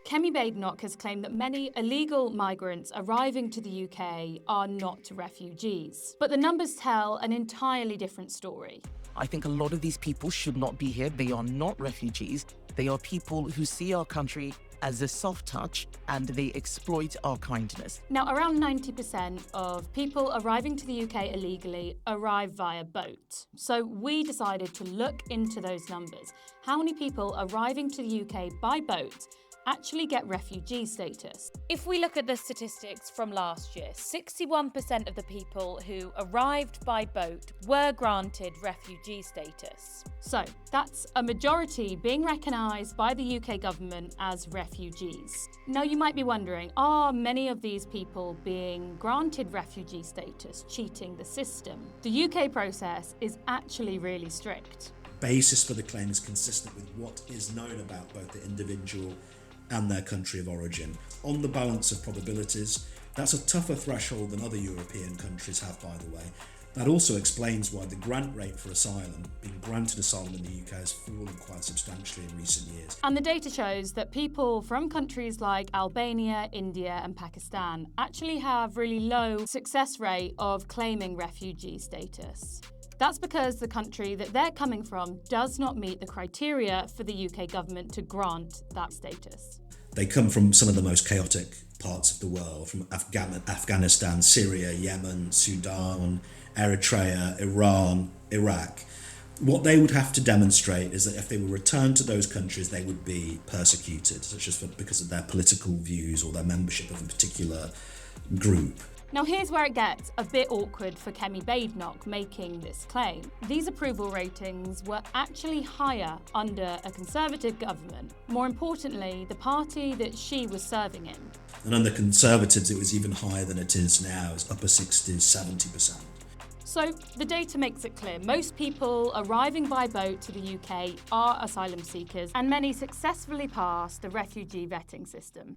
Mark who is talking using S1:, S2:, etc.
S1: Kemi Badenoch has claimed that many illegal migrants arriving to the UK are not refugees. But the numbers tell an entirely different story.
S2: I think a lot of these people should not be here. They are not refugees. They are people who see our country as a soft touch and they exploit our kindness.
S1: Now, around 90% of people arriving to the UK illegally arrive via boat. So we decided to look into those numbers. How many people arriving to the UK by boat actually get refugee status?
S3: If we look at the statistics from last year, 61% of the people who arrived by boat were granted refugee status.
S1: So that's a majority being recognised by the UK government as refugees. Now you might be wondering, are many of these people being granted refugee status cheating the system? The UK process is actually really strict.
S4: Basis for the claim is consistent with what is known about both the individual and their country of origin. On the balance of probabilities, that's a tougher threshold than other European countries have, by the way. That also explains why the grant rate for asylum, being granted asylum in the UK, has fallen quite substantially in recent years.
S1: And the data shows that people from countries like Albania, India and Pakistan actually have really low success rate of claiming refugee status. That's because the country that they're coming from does not meet the criteria for the UK government to grant that status.
S4: They come from some of the most chaotic parts of the world, from Afghanistan, Syria, Yemen, Sudan, Eritrea, Iran, Iraq. What they would have to demonstrate is that if they were returned to those countries, they would be persecuted, such as because of their political views or their membership of a particular group.
S1: Now here's where it gets a bit awkward for Kemi Badenoch making this claim. These approval ratings were actually higher under a Conservative government. More importantly, the party that she was serving in.
S4: And under Conservatives, it was even higher than it is now. It's upper 60s, 70%.
S1: So the data makes it clear. Most people arriving by boat to the UK are asylum seekers, and many successfully pass the refugee vetting system.